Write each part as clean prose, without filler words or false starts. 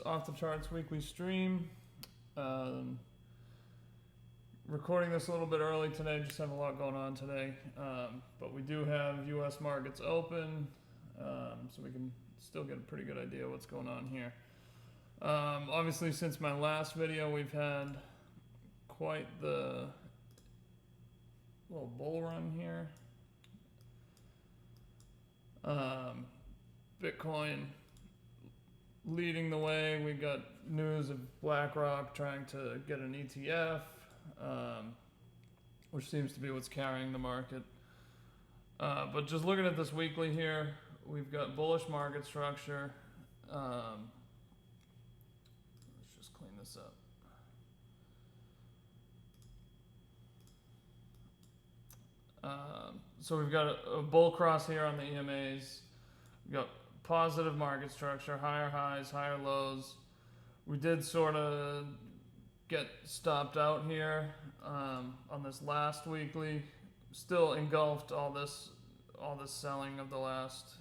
Off the Charts weekly stream. Recording this a little bit early today, just have a lot going on today. But we do have US markets open, so we can still get a pretty good idea of what's going on here. Obviously, since my last video, we've had quite the little bull run here. Bitcoin leading the way. We got news of BlackRock trying to get an ETF, which seems to be what's carrying the market. But just looking at this weekly here, we've got bullish market structure. Let's just clean this up. So we've got a bull cross here on the EMAs. We've got positive market structure, higher highs, higher lows. We did sort of get stopped out here on this last weekly. Still engulfed all this selling of the last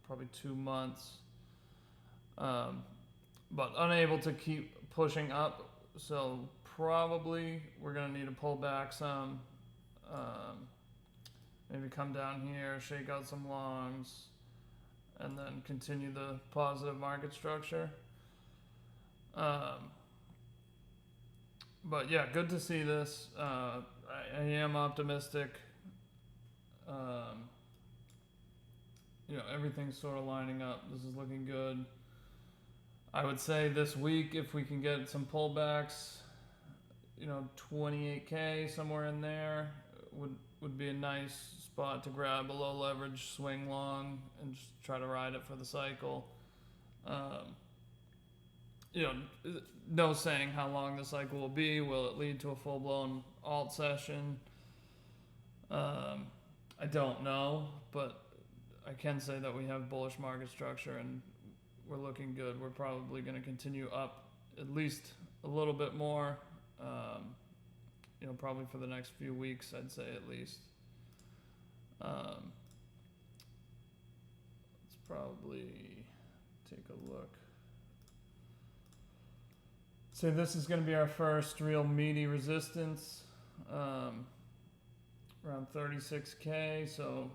probably 2 months, but unable to keep pushing up. So probably we're gonna need to pull back some. Maybe come down here, shake out some longs, and then continue the positive market structure. But yeah, good to see this. I am optimistic. Everything's sort of lining up. This is looking good. I would say this week, if we can get some pullbacks, 28K somewhere in there would be a nice spot to grab a low leverage swing long and just try to ride it for the cycle. No saying how long the cycle will be. Will it lead to a full-blown alt session? I don't know, but I can say that we have bullish market structure and we're looking good. We're probably going to continue up at least a little bit more, probably for the next few weeks, I'd say at least. Let's probably take a look. So this is going to be our first real meaty resistance, around 36K. So,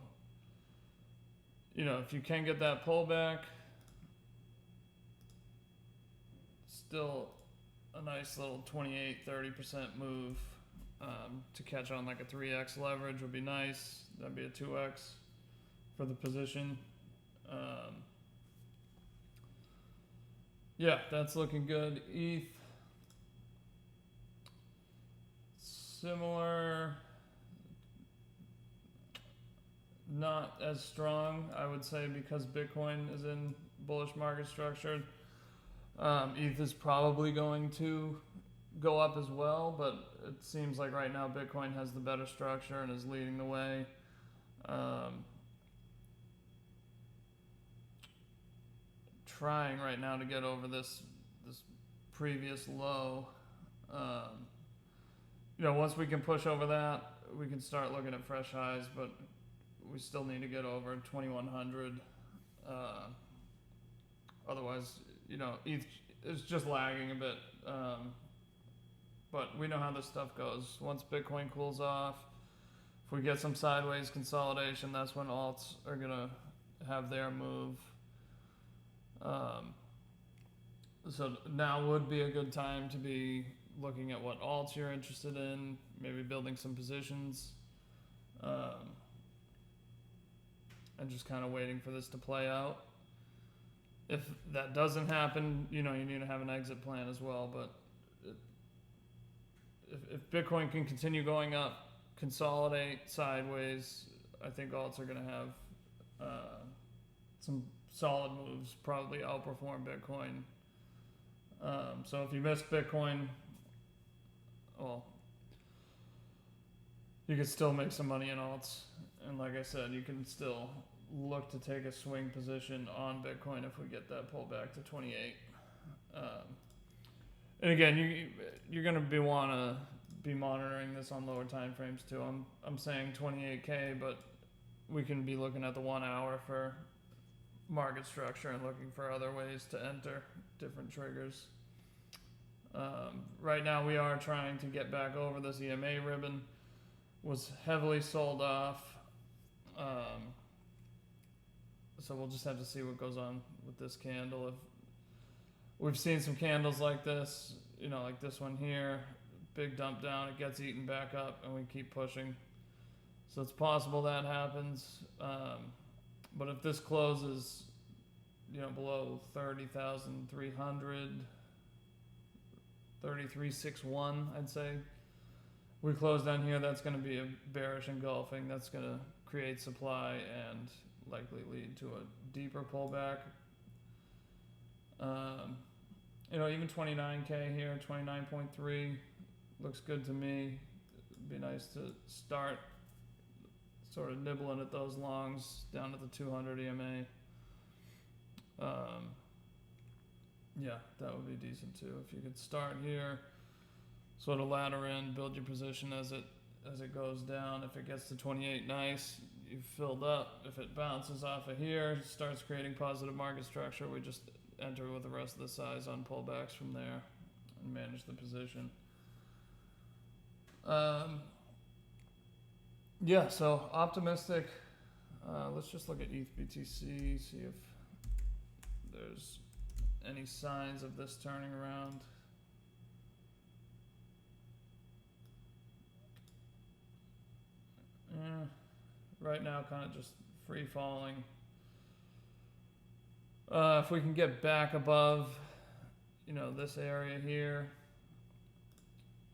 if you can get that pullback, still a nice little 28-30% move to catch on like a 3x leverage would be nice. That'd be a 2x for the position. Yeah, that's looking good. ETH, similar, not as strong, I would say, because Bitcoin is in bullish market structure. ETH is probably going to go up as well, but it seems like right now Bitcoin has the better structure and is leading the way. Trying right now to get over this previous low. Once we can push over that, we can start looking at fresh highs, but we still need to get over 2100. Otherwise, ETH is just lagging a bit. But we know how this stuff goes. Once Bitcoin cools off, if we get some sideways consolidation, that's when alts are going to have their move. So now would be a good time to be looking at what alts you're interested in, maybe building some positions, and just kind of waiting for this to play out. If that doesn't happen, you need to have an exit plan as well. But if Bitcoin can continue going up, consolidate sideways, I think alts are going to have some solid moves, probably outperform Bitcoin. So if you missed Bitcoin, well, you could still make some money in alts. And like I said, you can still look to take a swing position on Bitcoin if we get that pullback to 28. And again, you're going to want to be monitoring this on lower time frames too. I'm saying 28K, but we can be looking at the 1 hour for market structure and looking for other ways to enter. different triggers. Right now we are trying to get back over this EMA ribbon. Was heavily sold off. So we'll just have to see what goes on with this candle. If we've seen some candles like this, like this one here, big dump down, it gets eaten back up, and we keep pushing. So it's possible that happens. But if this closes, below 30,300, 3361, I'd say. We close down here, that's going to be a bearish engulfing. That's going to create supply and likely lead to a deeper pullback. Even 29K here, 29.3 looks good to me. It'd be nice to start sort of nibbling at those longs down at the 200 EMA. Yeah, that would be decent too. If you could start here, sort of ladder in, build your position as it goes down. If it gets to 28, nice, you've filled up. If it bounces off of here, starts creating positive market structure, we just enter with the rest of the size on pullbacks from there and manage the position. Yeah, so optimistic. Let's just look at ETH BTC, see if there's any signs of this turning around. Right now, kind of just free falling. If we can get back above, this area here,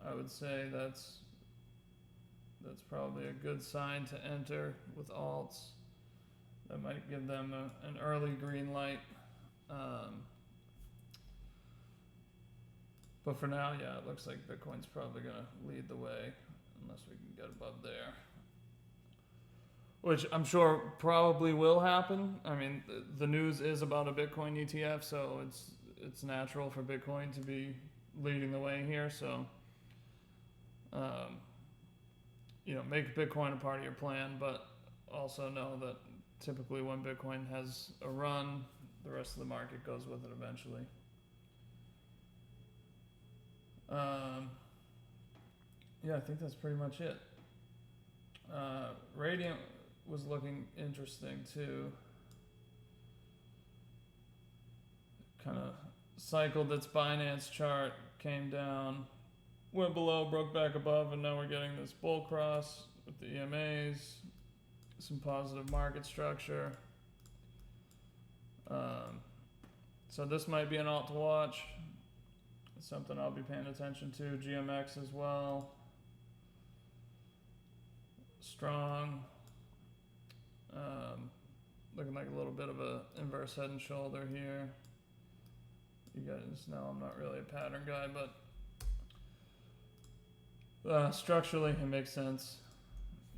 I would say that's probably a good sign to enter with alts. That might give them an early green light. But for now, yeah, it looks like Bitcoin's probably going to lead the way unless we can get above there. Which I'm sure probably will happen. I mean, the news is about a Bitcoin ETF, so it's natural for Bitcoin to be leading the way here. So, make Bitcoin a part of your plan, but also know that typically when Bitcoin has a run, the rest of the market goes with it eventually. Yeah, I think that's pretty much it. Radiant was looking interesting too. Kind of cycled its Binance chart, came down, went below, broke back above, and now we're getting this bull cross with the EMAs, some positive market structure. So this might be an alt to watch. It's something I'll be paying attention to. GMX as well. Strong. Looking like a little bit of a inverse head and shoulder here. You guys know I'm not really a pattern guy, but structurally it makes sense.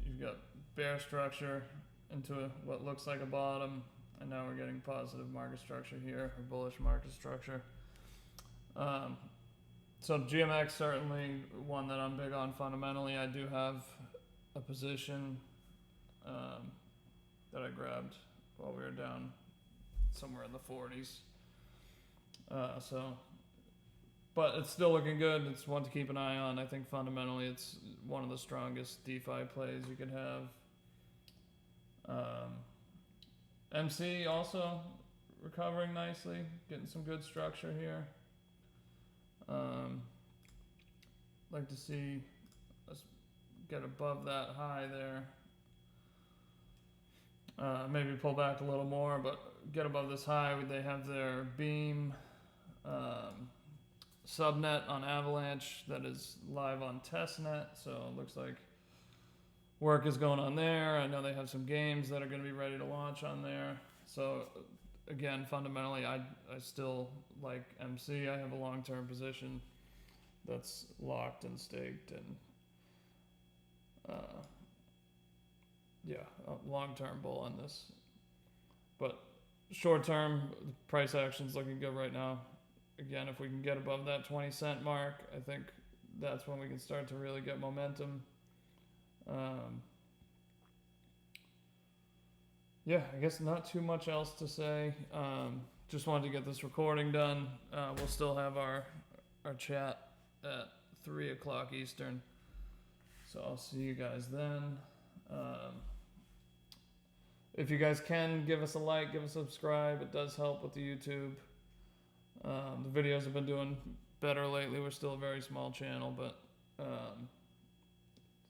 You've got bear structure into what looks like a bottom, and now we're getting positive market structure here, or bullish market structure. So GMX certainly one that I'm big on fundamentally. I do have a position that I grabbed while we were down somewhere in the 40s. But it's still looking good. It's one to keep an eye on. I think fundamentally it's one of the strongest DeFi plays you could have. MC also recovering nicely, getting some good structure here. Like to see us get above that high there. Maybe pull back a little more, but get above this high. They have their Beam subnet on Avalanche that is live on testnet, so it looks like work is going on there. I know they have some games that are going to be ready to launch on there. So again, fundamentally, I still like MC. I have a long-term position that's locked and staked, and a long-term bull on this. But short-term, price action's looking good right now. Again, if we can get above that 20-cent mark, I think that's when we can start to really get momentum. I guess not too much else to say. just wanted to get this recording done. We'll still have our chat at 3 o'clock Eastern. So I'll see you guys then. If you guys can, give us a like, give us a subscribe. It does help with the YouTube. The videos have been doing better lately. We're still a very small channel, but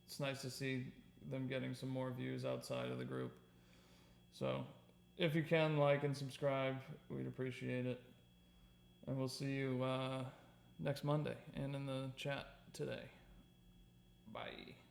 it's nice to see them getting some more views outside of the group. So if you can, like and subscribe, we'd appreciate it. And we'll see you next Monday and in the chat today. Bye.